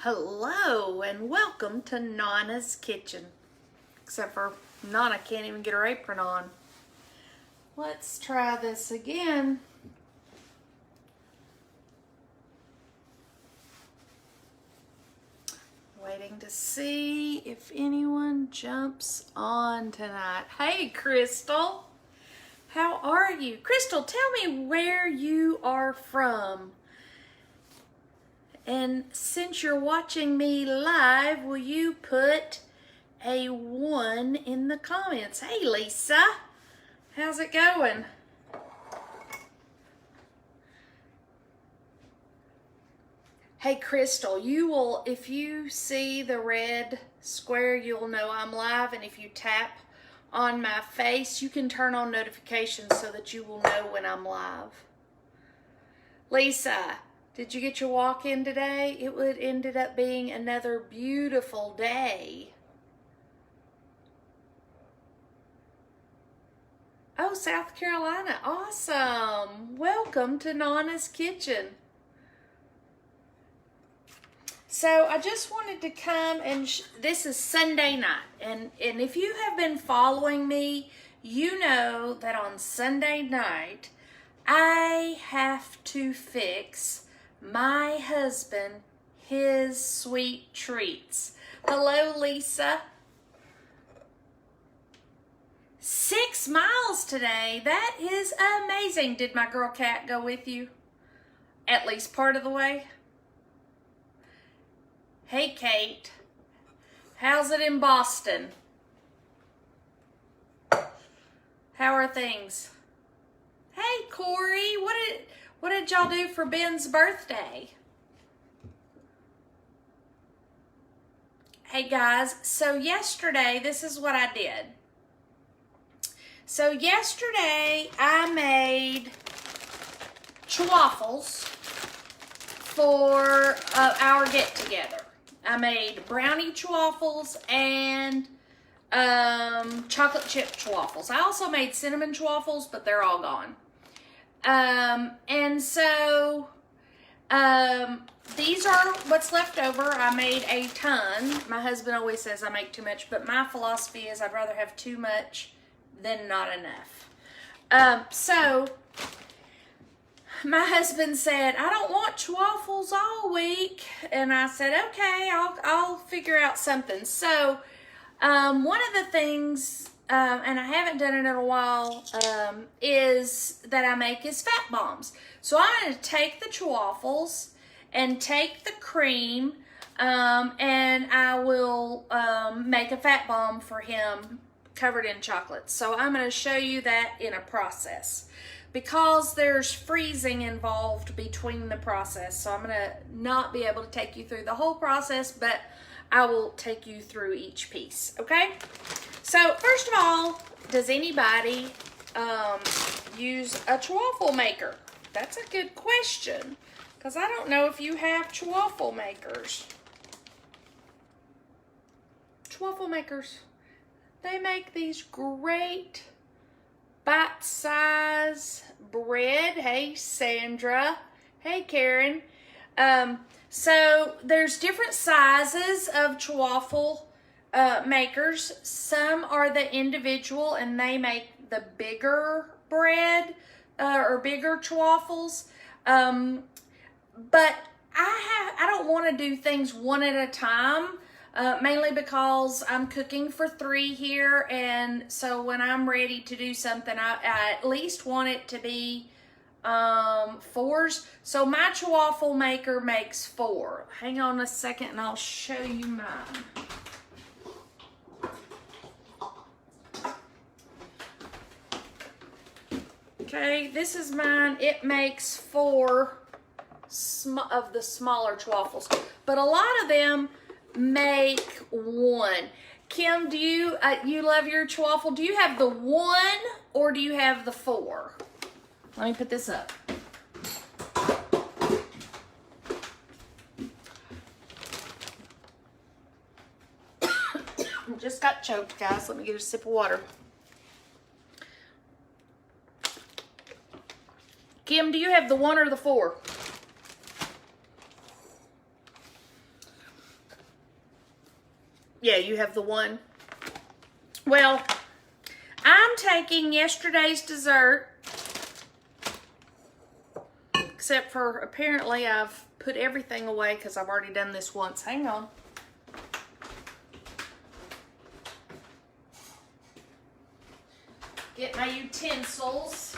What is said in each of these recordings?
Hello and welcome to Nonna's Kitchen. Except for Nonna can't even get her apron on. Let's try this again. Waiting to see if anyone jumps on tonight. Hey Crystal, how are you? Crystal, tell me where you are from. And since you're watching me live, will you put a 1 in the comments? Hey Lisa, how's it going? Hey Crystal, you will, if you see the red square, you'll know I'm live. And if you tap on my face, you can turn on notifications so that you will know when I'm live. Lisa, did you get your walk in today? It ended up being another beautiful day. Oh, South Carolina. Awesome. Welcome to Nonna's Kitchen. So I just wanted to come and this is Sunday night. And if you have been following me, you know that on Sunday night, I have to fix my husband his sweet treats. Hello, Lisa. 6 miles today. That is amazing. Did my girl Kat go with you? At least part of the way? Hey, Kate. How's it in Boston? How are things? Hey, Corey. What did y'all do for Ben's birthday? Hey guys, so yesterday, this is what I did. So yesterday, I made chaffles for our get-together. I made brownie chaffles and chocolate chip chaffles. I also made cinnamon chaffles, but they're all gone. And so, these are what's left over. I made a ton. My husband always says I make too much, but my philosophy is I'd rather have too much than not enough. So, my husband said, I don't want chaffles all week. And I said, okay, I'll figure out something. So, one of the things, and I haven't done it in a while, is that I make is fat bombs. So I'm going to take the chaffles and take the cream, and I will make a fat bomb for him covered in chocolate. So I'm going to show you that in a process because there's freezing involved between the process. So I'm going to not be able to take you through the whole process, but I will take you through each piece, okay? So first of all, does anybody use a chaffle maker? That's a good question because I don't know if you have chaffle makers. Chaffle makers, they make these great bite-size bread. Hey, Sandra. Hey, Karen. So there's different sizes of chaffle makers. Some are the individual and they make the bigger bread or bigger chaffles. But I don't want to do things one at a time, mainly because I'm cooking for 3 here. And so when I'm ready to do something, I at least want it to be 4s. So my chaffle maker makes 4. Hang on a second and I'll show you mine. Okay, this is mine. It makes 4 of the smaller chaffles, but a lot of them make 1. Kim, do you love your chaffle? Do you have the 1 or do you have the 4? Let me put this up. Just got choked, guys. Let me get a sip of water. Kim, do you have the 1 or the 4? Yeah, you have the one. Well, I'm taking yesterday's dessert, except for apparently I've put everything away because I've already done this once. Hang on. Get my utensils.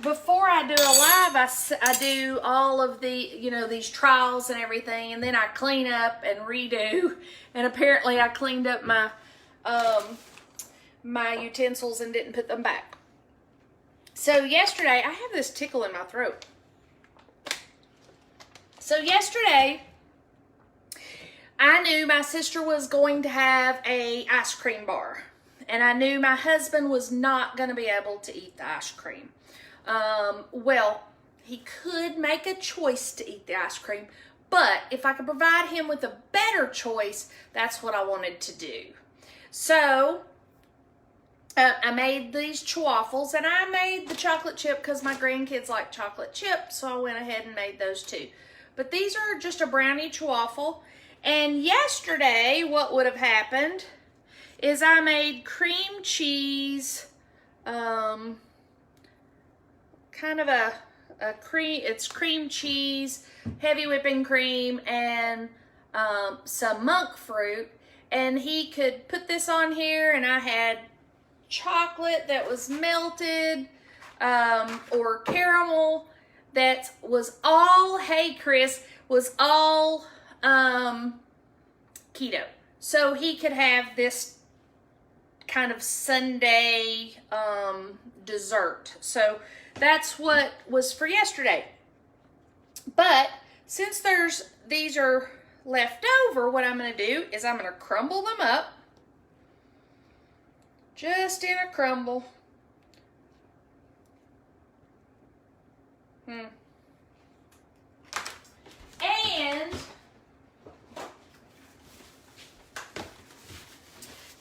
Before I do a live, I do all of the, these trials and everything, and then I clean up and redo. And apparently I cleaned up my my utensils and didn't put them back. So yesterday, I have this tickle in my throat. So yesterday, I knew my sister was going to have a ice cream bar. And I knew my husband was not going to be able to eat the ice cream. Well, he could make a choice to eat the ice cream, but if I could provide him with a better choice, that's what I wanted to do. So, I made these chaffles, and I made the chocolate chip because my grandkids like chocolate chip, so I went ahead and made those too. But these are just a brownie chaffle, and yesterday what would have happened is I made cream cheese, kind of it's cream cheese, heavy whipping cream, and some monk fruit. And he could put this on here, and I had chocolate that was melted, or caramel that was all, hey Chris, was all keto. So he could have this kind of Sunday dessert. So that's what was for yesterday. But since these are left over, what I'm going to do is I'm going to crumble them up. Just in a crumble. And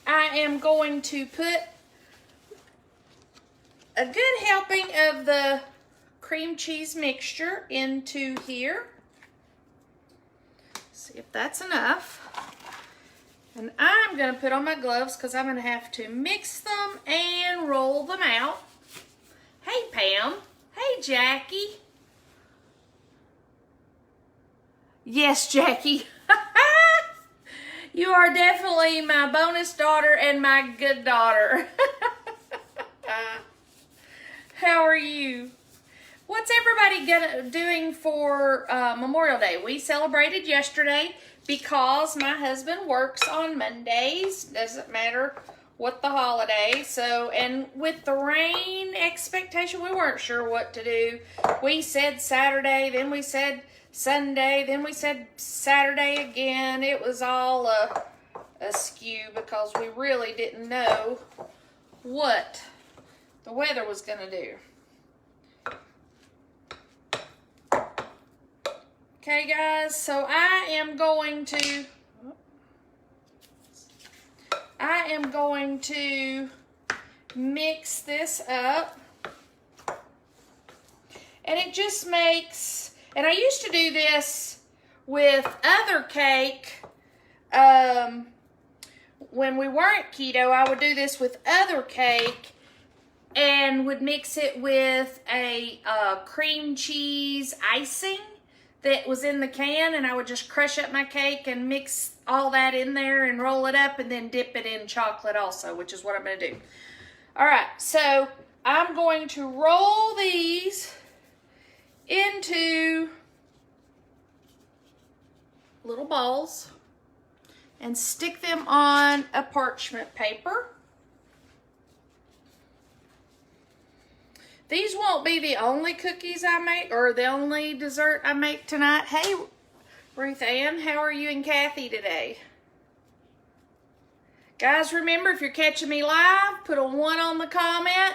I am going to put a good helping of the cream cheese mixture into here. See if that's enough. And I'm going to put on my gloves because I'm going to have to mix them and roll them out. Hey, Pam. Hey, Jackie. Yes, Jackie. You are definitely my bonus daughter and my good daughter. How are you? What's everybody doing for Memorial Day? We celebrated yesterday because my husband works on Mondays. Doesn't matter what the holiday. So, and with the rain expectation, we weren't sure what to do. We said Saturday, then we said Sunday, then we said Saturday again. It was all askew because we really didn't know what the weather was going to do. Okay, guys, so I am going to mix this up. And it just makes, and I used to do this with other cake. When we weren't keto, I would do this with other cake and would mix it with a cream cheese icing that was in the can, and I would just crush up my cake and mix all that in there and roll it up and then dip it in chocolate also, which is what I'm going to do. All right, so I'm going to roll these into little balls and stick them on a parchment paper. These won't be the only cookies I make or the only dessert I make tonight. Hey, Ruth Ann, how are you and Kathy today? Guys, remember, if you're catching me live, put a 1 on the comment.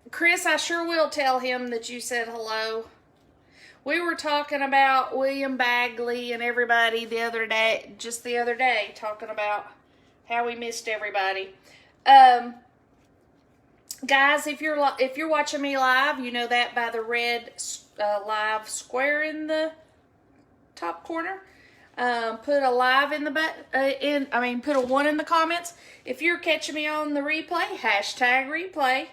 Chris, I sure will tell him that you said hello. We were talking about William Bagley and everybody the other day, talking about how we missed everybody. Guys, if you're watching me live, you know that by the red live square in the top corner. Put a live in the put a 1 in the comments. If you're catching me on the replay, hashtag replay.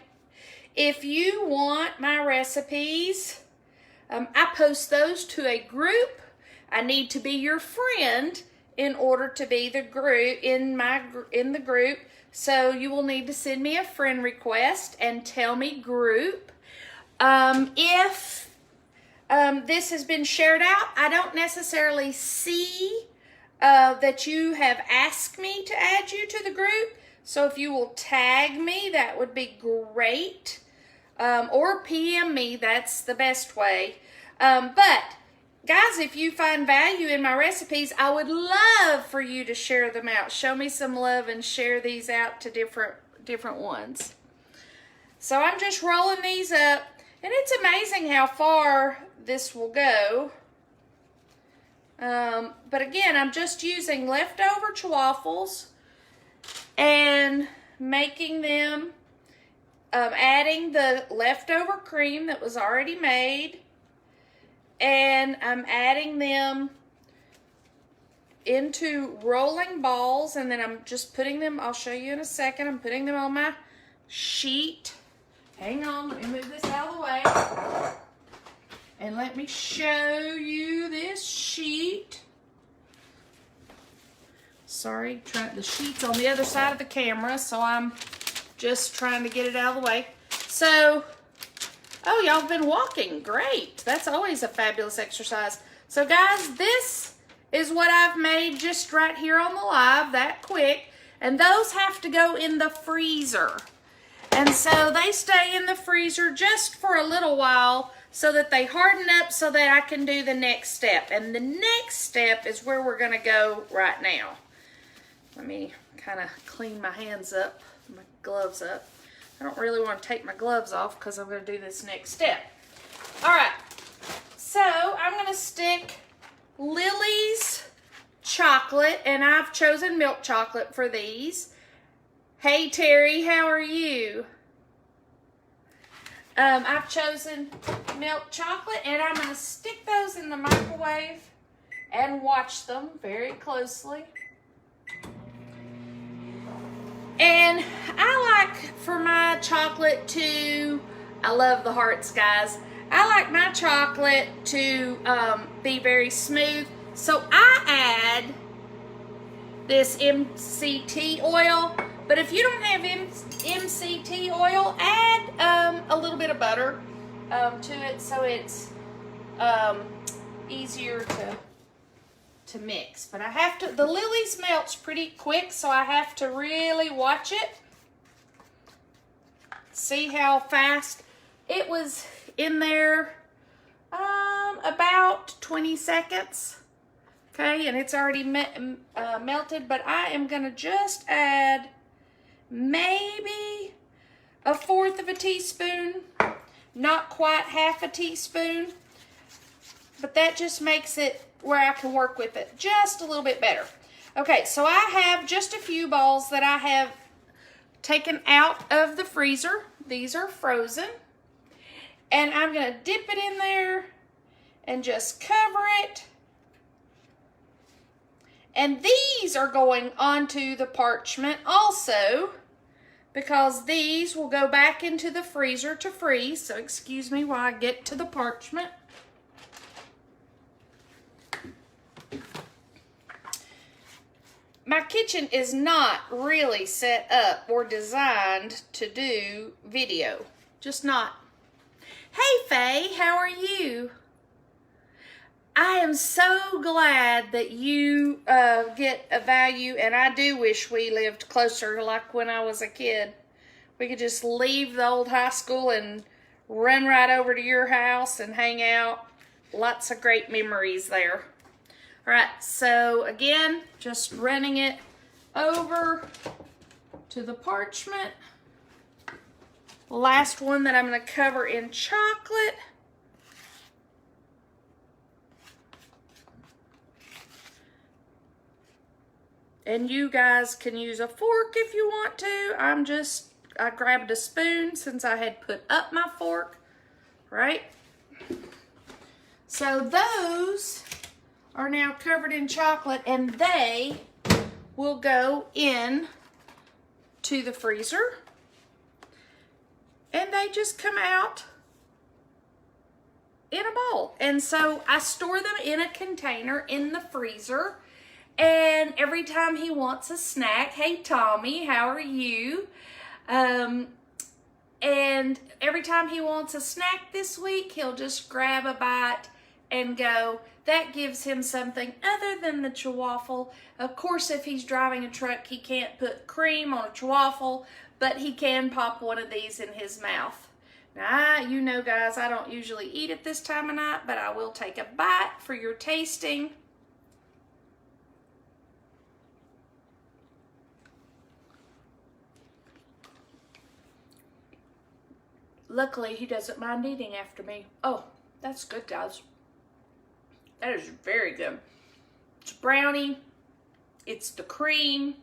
If you want my recipes, I post those to a group. I need to be your friend in order to be the group in the group. So you will need to send me a friend request and tell me group. If this has been shared out, I don't necessarily see that you have asked me to add you to the group. So if you will tag me, that would be great. Or PM me, that's the best way. But guys, if you find value in my recipes, I would love for you to share them out. Show me some love and share these out to different ones. So I'm just rolling these up, and it's amazing how far this will go. But again, I'm just using leftover chaffles and making them, adding the leftover cream that was already made, and I'm adding them into rolling balls, and then I'm just putting them, I'll show you in a second, I'm putting them on my sheet. Hang on, let me move this out of the way. And let me show you this sheet. Sorry, the sheet's on the other side of the camera, so I'm just trying to get it out of the way. So, oh, y'all have been walking. Great. That's always a fabulous exercise. So, guys, this is what I've made just right here on the live, that quick. And those have to go in the freezer. And so they stay in the freezer just for a little while so that they harden up so that I can do the next step. And the next step is where we're going to go right now. Let me kind of clean my hands up, my gloves up. I don't really want to take my gloves off because I'm going to do this next step. All right, so I'm going to stick Lily's chocolate, and I've chosen milk chocolate for these. Hey, Terry, how are you? I've chosen milk chocolate, and I'm going to stick those in the microwave and watch them very closely. And I like for my chocolate to, I love the hearts, guys. I like my chocolate to be very smooth. So I add this MCT oil. But if you don't have MCT oil, add a little bit of butter to it so it's easier to mix. But I have to, the Lily's melts pretty quick, so I have to really watch it. See how fast it was in there, about 20 seconds. Okay, and it's already melted, but I am gonna just add maybe 1/4 of a teaspoon, not quite half a teaspoon, but that just makes it where I can work with it just a little bit better. Okay, so I have just a few balls that I have taken out of the freezer. These are frozen, and I'm gonna dip it in there and just cover it. And these are going onto the parchment also, because these will go back into the freezer to freeze. So excuse me while I get to the parchment. My kitchen is not really set up or designed to do video. Just not. Hey Faye, how are you? I am so glad that you get a value, and I do wish we lived closer like when I was a kid. We could just leave the old high school and run right over to your house and hang out. Lots of great memories there. All right, so again, just running it over to the parchment. Last one that I'm going to cover in chocolate. And you guys can use a fork if you want to. I grabbed a spoon since I had put up my fork, right? So those are now covered in chocolate, and they will go in to the freezer. And they just come out in a bowl. And so I store them in a container in the freezer. And every time he wants a snack, hey Tommy, how are you? And every time he wants a snack this week, he'll just grab a bite and go. That gives him something other than the Chaffle. Of course, if he's driving a truck, he can't put cream on a Chaffle, but he can pop one of these in his mouth. Now, you know, guys, I don't usually eat at this time of night, but I will take a bite for your tasting. Luckily, he doesn't mind eating after me. Oh, that's good, guys. That is very good. It's brownie. It's the cream.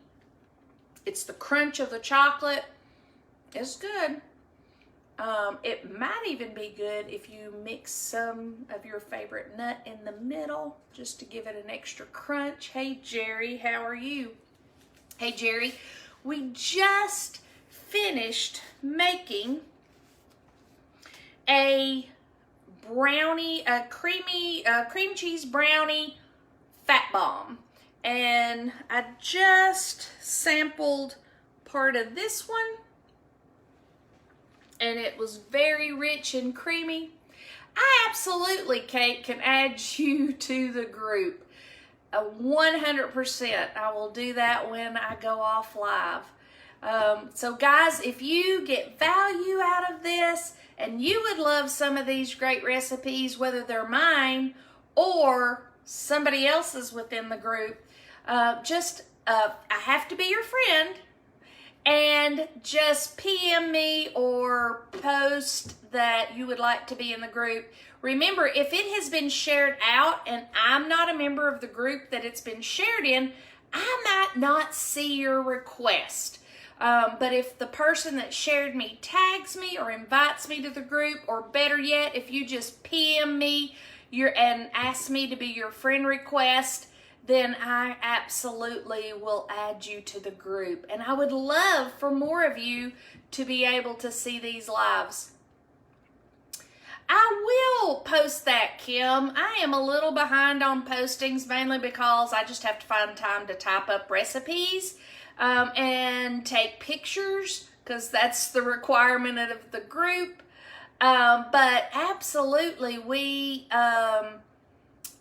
It's the crunch of the chocolate. It's good. It might even be good if you mix some of your favorite nut in the middle, just to give it an extra crunch. Hey, Jerry, how are you? Hey, Jerry, we just finished making a brownie, a cream cheese brownie fat bomb. And I just sampled part of this one, and it was very rich and creamy. I absolutely, Kate, can add you to the group. 100%. I will do that when I go off live. So guys, if you get value out of this and you would love some of these great recipes, whether they're mine or somebody else's within the group, I have to be your friend, and just PM me or post that you would like to be in the group. Remember, if it has been shared out and I'm not a member of the group that it's been shared in, I might not see your request. But if the person that shared me tags me or invites me to the group, or better yet, if you just PM me and ask me to be your friend request, then I absolutely will add you to the group. And I would love for more of you to be able to see these lives. I will post that, Kim. I am a little behind on postings, mainly because I just have to find time to type up recipes and take pictures, because that's the requirement of the group. But absolutely, I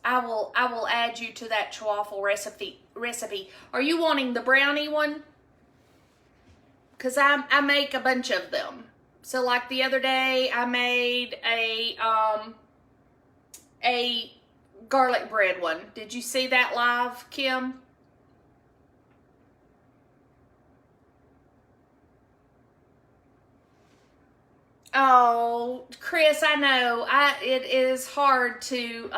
will add you to that Chaffle recipe. Are you wanting the brownie one? Because I make a bunch of them. So like the other day, I made a garlic bread one. Did you see that live, Kim? Oh, Chris, I know. It is hard to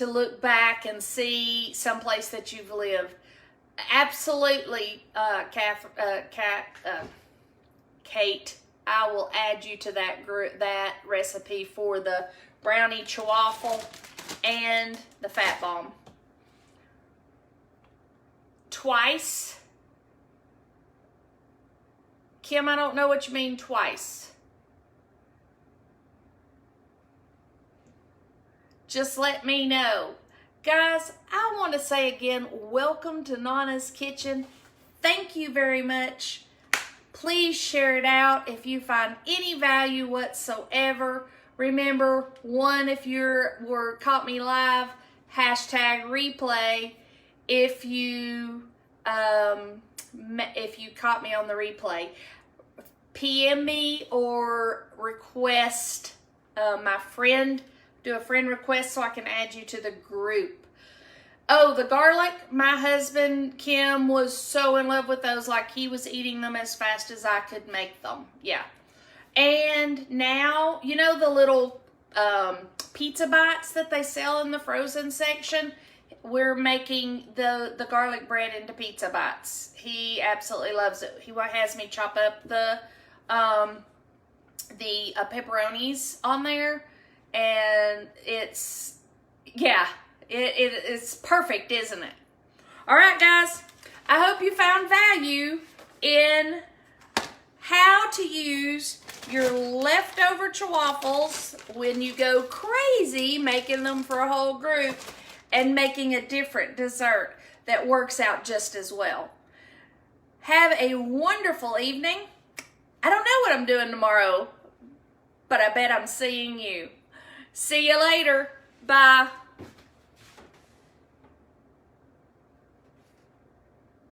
look back and see someplace that you've lived. Absolutely, Kate, I will add you to that recipe for the brownie Chaffle and the fat bomb. Twice? Kim, I don't know what you mean twice. Just let me know. Guys, I want to say again, welcome to Nonna's Kitchen. Thank you very much. Please share it out if you find any value whatsoever. Remember, if you caught me live, hashtag replay. If you caught me on the replay, PM me or request my friend. Do a friend request so I can add you to the group. Oh, the garlic. My husband, Kim, was so in love with those, like he was eating them as fast as I could make them. Yeah. And now, you know the little pizza bites that they sell in the frozen section? We're making the garlic bread into pizza bites. He absolutely loves it. He has me chop up the pepperonis on there. And it's It's perfect, isn't it? All right, guys. I hope you found value in how to use your leftover chaffles when you go crazy making them for a whole group and making a different dessert that works out just as well. Have a wonderful evening. I don't know what I'm doing tomorrow, but I bet I'm seeing you. See you later. Bye.